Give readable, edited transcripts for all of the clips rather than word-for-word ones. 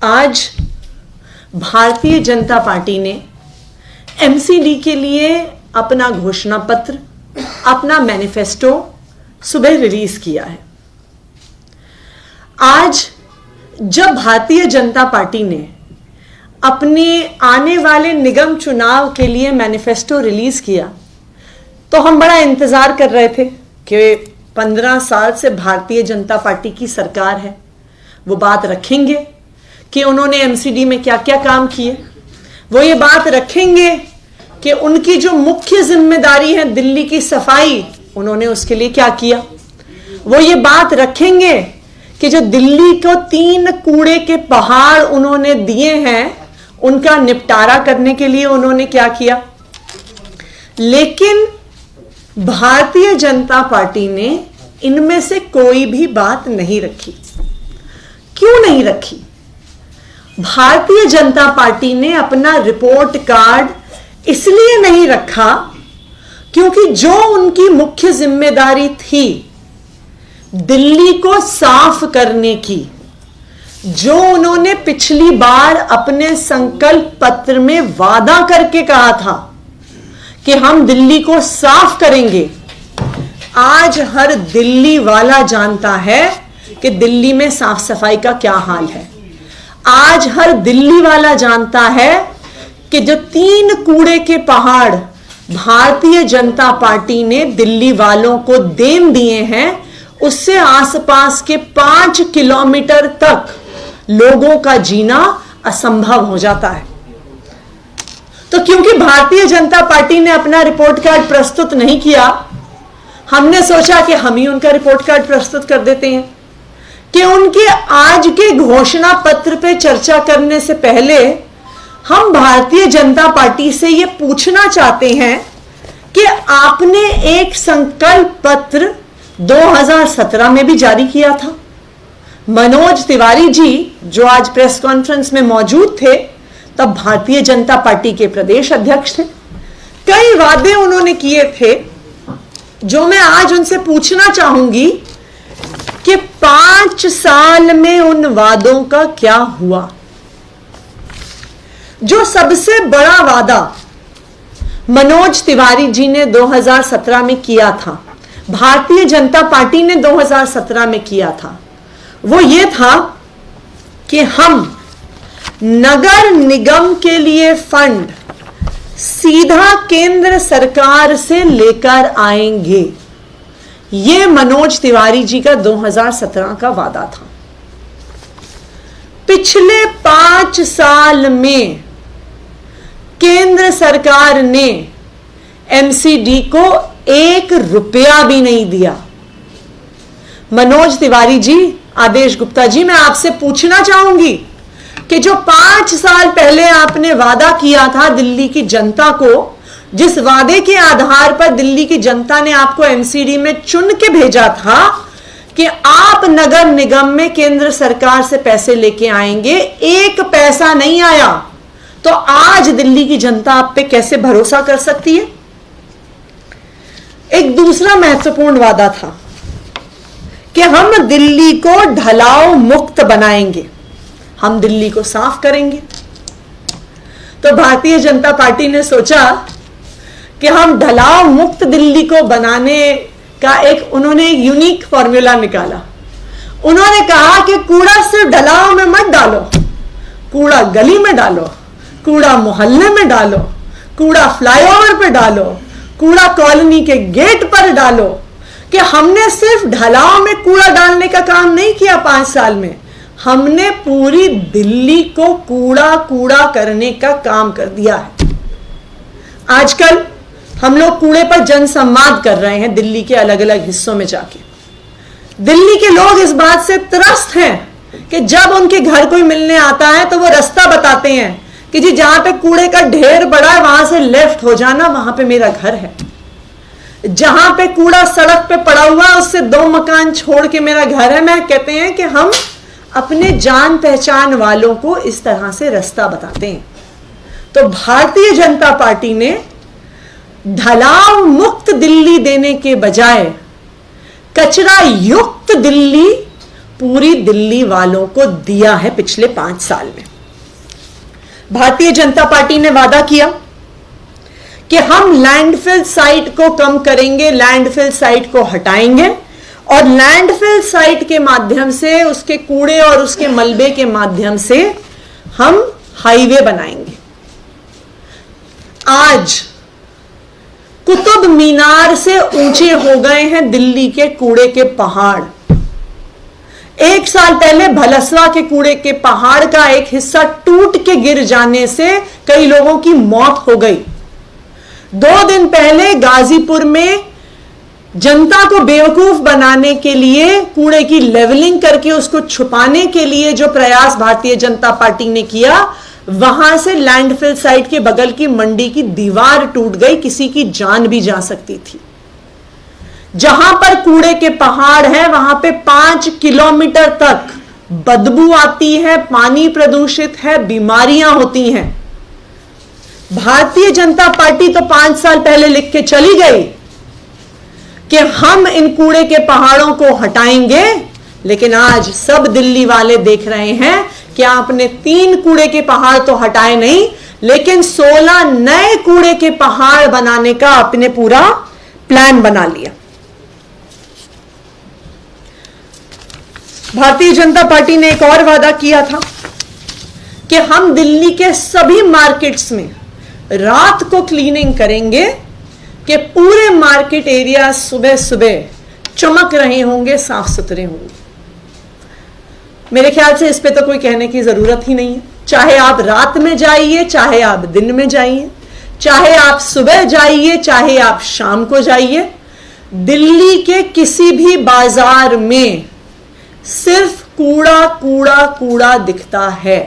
आज भारतीय जनता पार्टी ने एमसीडी के लिए अपना घोषणा पत्र, अपना मैनिफेस्टो सुबह रिलीज किया है। आज जब भारतीय जनता पार्टी ने अपने आने वाले निगम चुनाव के लिए मैनिफेस्टो रिलीज किया तो हम बड़ा इंतजार कर रहे थे कि 15 साल से भारतीय जनता पार्टी की सरकार है, वो बात रखेंगे कि उन्होंने एमसीडी में क्या क्या काम किए। वो ये बात रखेंगे कि उनकी जो मुख्य जिम्मेदारी है दिल्ली की सफाई, उन्होंने उसके लिए क्या किया। वो ये बात रखेंगे कि जो दिल्ली को 3 कूड़े के पहाड़ उन्होंने दिए हैं, उनका निपटारा करने के लिए उन्होंने क्या किया। लेकिन भारतीय जनता पार्टी ने इनमें से कोई भी बात नहीं रखी। क्यों नहीं रखी? भारतीय जनता पार्टी ने अपना रिपोर्ट कार्ड इसलिए नहीं रखा क्योंकि जो उनकी मुख्य जिम्मेदारी थी दिल्ली को साफ करने की, जो उन्होंने पिछली बार अपने संकल्प पत्र में वादा करके कहा था कि हम दिल्ली को साफ करेंगे, आज हर दिल्ली वाला जानता है कि दिल्ली में साफ सफाई का क्या हाल है। आज हर दिल्ली वाला जानता है कि जो 3 कूड़े के पहाड़ भारतीय जनता पार्टी ने दिल्ली वालों को देन दिए हैं, उससे आसपास के 5 किलोमीटर तक लोगों का जीना असंभव हो जाता है। तो क्योंकि भारतीय जनता पार्टी ने अपना रिपोर्ट कार्ड प्रस्तुत नहीं किया, हमने सोचा कि हम ही उनका रिपोर्ट कार्ड प्रस्तुत कर देते हैं कि उनके आज के घोषणा पत्र पे चर्चा करने से पहले हम भारतीय जनता पार्टी से ये पूछना चाहते हैं कि आपने एक संकल्प पत्र 2017 में भी जारी किया था। मनोज तिवारी जी जो आज प्रेस कॉन्फ्रेंस में मौजूद थे, तब भारतीय जनता पार्टी के प्रदेश अध्यक्ष थे। कई वादे उन्होंने किए थे जो मैं आज उनसे पूछना चाहूंगी कि 5 साल में उन वादों का क्या हुआ। जो सबसे बड़ा वादा मनोज तिवारी जी ने 2017 में किया था, भारतीय जनता पार्टी ने 2017 में किया था, वो ये था कि हम नगर निगम के लिए फंड सीधा केंद्र सरकार से लेकर आएंगे। ये मनोज तिवारी जी का 2017 का वादा था। पिछले 5 साल में केंद्र सरकार ने एमसीडी को 1 रुपया भी नहीं दिया। मनोज तिवारी जी, आदेश गुप्ता जी, मैं आपसे पूछना चाहूंगी कि जो 5 साल पहले आपने वादा किया था दिल्ली की जनता को, जिस वादे के आधार पर दिल्ली की जनता ने आपको एमसीडी में चुन के भेजा था कि आप नगर निगम में केंद्र सरकार से पैसे लेके आएंगे, 1 पैसा नहीं आया, तो आज दिल्ली की जनता आप पे कैसे भरोसा कर सकती है। एक दूसरा महत्वपूर्ण वादा था कि हम दिल्ली को ढलाव मुक्त बनाएंगे, हम दिल्ली को साफ करेंगे। तो भारतीय जनता पार्टी ने सोचा कि हम ढलाव मुक्त दिल्ली को बनाने का उन्होंने एक यूनिक फॉर्मूला निकाला। उन्होंने कहा कि कूड़ा सिर्फ ढलाव में मत डालो, कूड़ा गली में डालो, कूड़ा मोहल्ले में डालो, कूड़ा फ्लाईओवर पे डालो, कूड़ा कॉलोनी के गेट पर डालो। कि हमने सिर्फ ढलाव में कूड़ा डालने का काम नहीं किया 5 साल में, हमने पूरी दिल्ली को कूड़ा कूड़ा करने का काम कर दिया है। आजकल हम लोग कूड़े पर जनसंवाद कर रहे हैं दिल्ली के अलग अलग हिस्सों में जाके। दिल्ली के लोग इस बात से त्रस्त हैं कि जब उनके घर कोई मिलने आता है तो वो रास्ता बताते हैं कि जी जहां पे कूड़े का ढेर पड़ा है वहां से लेफ्ट हो जाना, वहां पे मेरा घर है। जहां पे कूड़ा सड़क पे पड़ा हुआ उससे 2 मकान छोड़ के मेरा घर है। मैं कहते हैं कि हम अपने जान पहचान वालों को इस तरह से रास्ता बताते हैं। तो भारतीय जनता पार्टी ने ढलाव मुक्त दिल्ली देने के बजाय कचरा युक्त दिल्ली पूरी दिल्ली वालों को दिया है पिछले 5 साल में। भारतीय जनता पार्टी ने वादा किया कि हम लैंडफिल साइट को कम करेंगे, लैंडफिल साइट को हटाएंगे और लैंडफिल साइट के माध्यम से, उसके कूड़े और उसके मलबे के माध्यम से हम हाईवे बनाएंगे। आज कुतुब मीनार से ऊंचे हो गए हैं दिल्ली के कूड़े के पहाड़। 1 साल पहले भलसवा के कूड़े के पहाड़ का एक हिस्सा टूट के गिर जाने से कई लोगों की मौत हो गई। 2 दिन पहले गाजीपुर में जनता को बेवकूफ बनाने के लिए, कूड़े की लेवलिंग करके उसको छुपाने के लिए जो प्रयास भारतीय जनता पार्टी ने किया, वहां से लैंडफिल साइट के बगल की मंडी की दीवार टूट गई, किसी की जान भी जा सकती थी। जहां पर कूड़े के पहाड़ है वहां पे 5 किलोमीटर तक बदबू आती है, पानी प्रदूषित है, बीमारियां होती हैं। भारतीय जनता पार्टी तो 5 साल पहले लिख के चली गई कि हम इन कूड़े के पहाड़ों को हटाएंगे, लेकिन आज सब दिल्ली वाले देख रहे हैं कि आपने 3 कूड़े के पहाड़ तो हटाए नहीं, लेकिन 16 नए कूड़े के पहाड़ बनाने का आपने पूरा प्लान बना लिया। भारतीय जनता पार्टी ने एक और वादा किया था कि हम दिल्ली के सभी मार्केट्स में रात को क्लीनिंग करेंगे कि पूरे मार्केट एरिया सुबह सुबह चमक रहे होंगे, साफ सुथरे होंगे। मेरे ख्याल से इस पे तो कोई कहने की जरूरत ही नहीं है। चाहे आप रात में जाइए, चाहे आप दिन में जाइए, चाहे आप सुबह जाइए, चाहे आप शाम को जाइए, दिल्ली के किसी भी बाजार में सिर्फ कूड़ा कूड़ा कूड़ा दिखता है।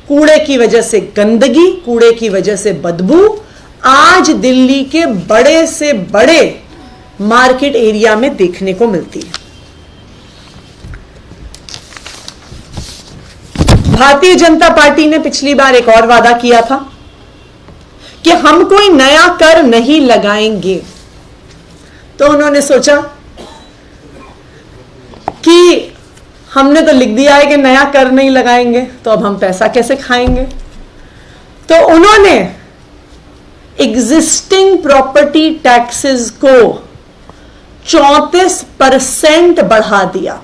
कूड़े की वजह से गंदगी, कूड़े की वजह से बदबू आज दिल्ली के बड़े से बड़े मार्केट एरिया में देखने को मिलती है। भारतीय जनता पार्टी ने पिछली बार एक और वादा किया था कि हम कोई नया कर नहीं लगाएंगे। तो उन्होंने सोचा कि हमने तो लिख दिया है कि नया कर नहीं लगाएंगे, तो अब हम पैसा कैसे खाएंगे। तो उन्होंने एग्जिस्टिंग प्रॉपर्टी टैक्सेस को 34% बढ़ा दिया।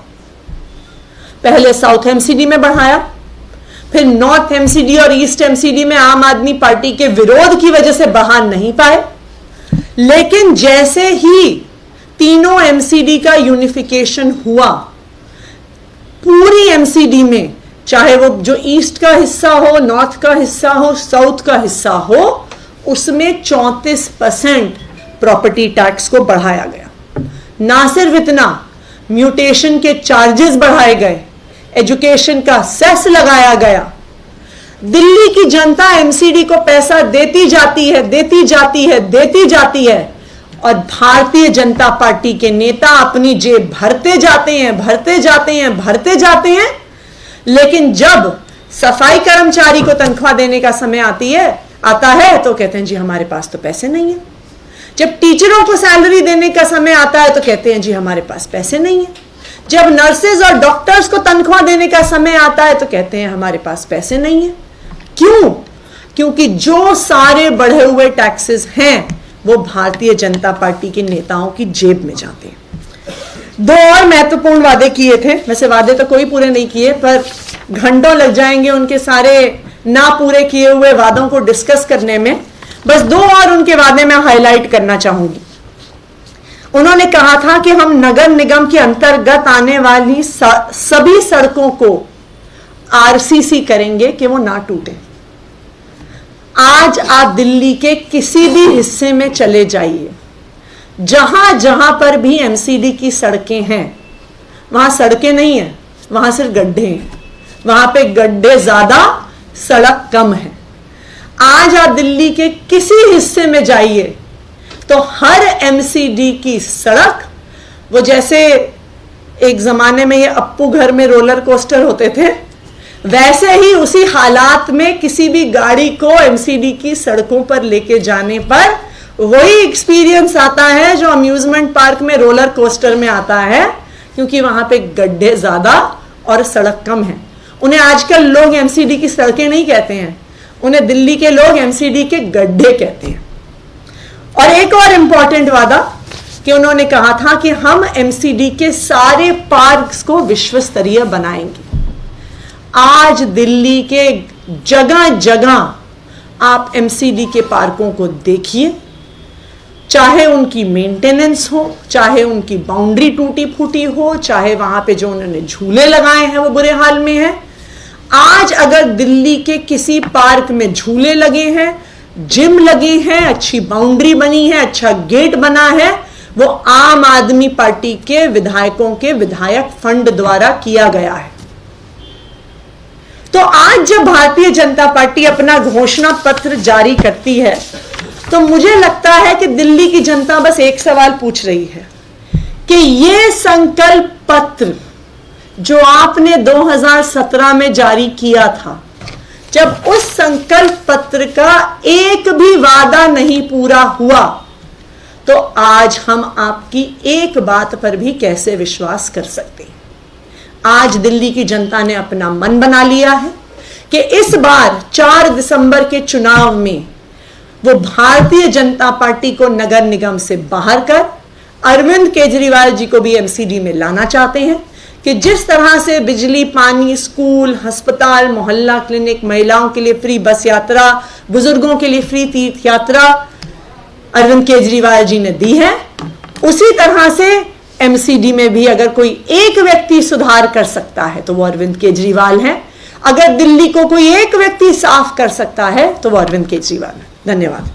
पहले साउथ एमसीडी में बढ़ाया, फिर नॉर्थ एमसीडी और ईस्ट एमसीडी में आम आदमी पार्टी के विरोध की वजह से बढ़ा नहीं पाए, लेकिन जैसे ही तीनों एमसीडी का यूनिफिकेशन हुआ, पूरी एमसीडी में, चाहे वो जो ईस्ट का हिस्सा हो, नॉर्थ का हिस्सा हो, साउथ का हिस्सा हो, उसमें 34% प्रॉपर्टी टैक्स को बढ़ाया गया। ना सिर्फ इतना, म्यूटेशन के चार्जेस बढ़ाए गए, एजुकेशन का सेस लगाया गया। दिल्ली की जनता एमसीडी को पैसा देती जाती है, देती जाती है, देती जाती है, और भारतीय जनता पार्टी के नेता अपनी जेब भरते जाते हैं, भरते जाते हैं, भरते जाते हैं। लेकिन जब सफाई कर्मचारी को तनख्वाह देने का समय आता है तो कहते हैं जी हमारे पास तो पैसे नहीं है। जब टीचरों को सैलरी देने का समय आता है तो कहते हैं जी हमारे पास पैसे नहीं है। जब नर्सेज और डॉक्टर्स को तनख्वाह देने का समय आता है तो कहते हैं हमारे पास पैसे नहीं है। क्यों? क्योंकि जो सारे बढ़े हुए टैक्सेस हैं वो भारतीय जनता पार्टी के नेताओं की जेब में जाते हैं। 2 और महत्वपूर्ण वादे किए थे, वैसे वादे तो कोई पूरे नहीं किए, पर घंटों लग जाएंगे उनके सारे ना पूरे किए हुए वादों को डिस्कस करने में। बस 2 और उनके वादे में हाईलाइट करना चाहूंगी। उन्होंने कहा था कि हम नगर निगम के अंतर्गत आने वाली सभी सड़कों को आरसीसी करेंगे कि वो ना टूटे। आज आप दिल्ली के किसी भी हिस्से में चले जाइए, जहां जहां पर भी एमसीडी की सड़कें हैं, वहां सड़कें नहीं है, वहां सिर्फ गड्ढे हैं। वहां पे गड्ढे ज्यादा, सड़क कम है। आज आप दिल्ली के किसी हिस्से में जाइए तो हर एमसीडी की सड़क, वो जैसे एक जमाने में ये अप्पू घर में रोलर कोस्टर होते थे, वैसे ही उसी हालात में किसी भी गाड़ी को एमसीडी की सड़कों पर लेके जाने पर वही एक्सपीरियंस आता है जो अम्यूजमेंट पार्क में रोलर कोस्टर में आता है, क्योंकि वहां पे गड्ढे ज्यादा और सड़क कम है। उन्हें आजकल लोग एमसीडी की सड़कें नहीं कहते हैं, उन्हें दिल्ली के लोग एमसीडी के गड्ढे कहते हैं। और एक और इंपॉर्टेंट वादा कि उन्होंने कहा था कि हम एमसीडी के सारे पार्क्स को विश्व स्तरीय बनाएंगे। आज दिल्ली के जगह जगह आप एमसीडी के पार्कों को देखिए, चाहे उनकी मेंटेनेंस हो, चाहे उनकी बाउंड्री टूटी फूटी हो, चाहे वहां पे जो उन्होंने झूले लगाए हैं वो बुरे हाल में हैं। आज अगर दिल्ली के किसी पार्क में झूले लगे हैं, जिम लगे हैं, अच्छी बाउंड्री बनी है, अच्छा गेट बना है, वो आम आदमी पार्टी के विधायकों के विधायक फंड द्वारा किया गया है। तो आज जब भारतीय जनता पार्टी अपना घोषणा पत्र जारी करती है तो मुझे लगता है कि दिल्ली की जनता बस एक सवाल पूछ रही है कि ये संकल्प पत्र जो आपने 2017 में जारी किया था, जब उस संकल्प पत्र का एक भी वादा नहीं पूरा हुआ, तो आज हम आपकी एक बात पर भी कैसे विश्वास कर सकते हैं। आज दिल्ली की जनता ने अपना मन बना लिया है कि इस बार 4 दिसंबर के चुनाव में वो भारतीय जनता पार्टी को नगर निगम से बाहर कर अरविंद केजरीवाल जी को भी एमसीडी में लाना चाहते हैं कि जिस तरह से बिजली, पानी, स्कूल, अस्पताल, मोहल्ला क्लिनिक, महिलाओं के लिए फ्री बस यात्रा, बुजुर्गों के लिए फ्री तीर्थ यात्रा अरविंद केजरीवाल जी ने दी है, उसी तरह से एमसीडी में भी अगर कोई एक व्यक्ति सुधार कर सकता है तो वो अरविंद केजरीवाल है। अगर दिल्ली को कोई एक व्यक्ति साफ कर सकता है तो वो अरविंद केजरीवाल है। धन्यवाद।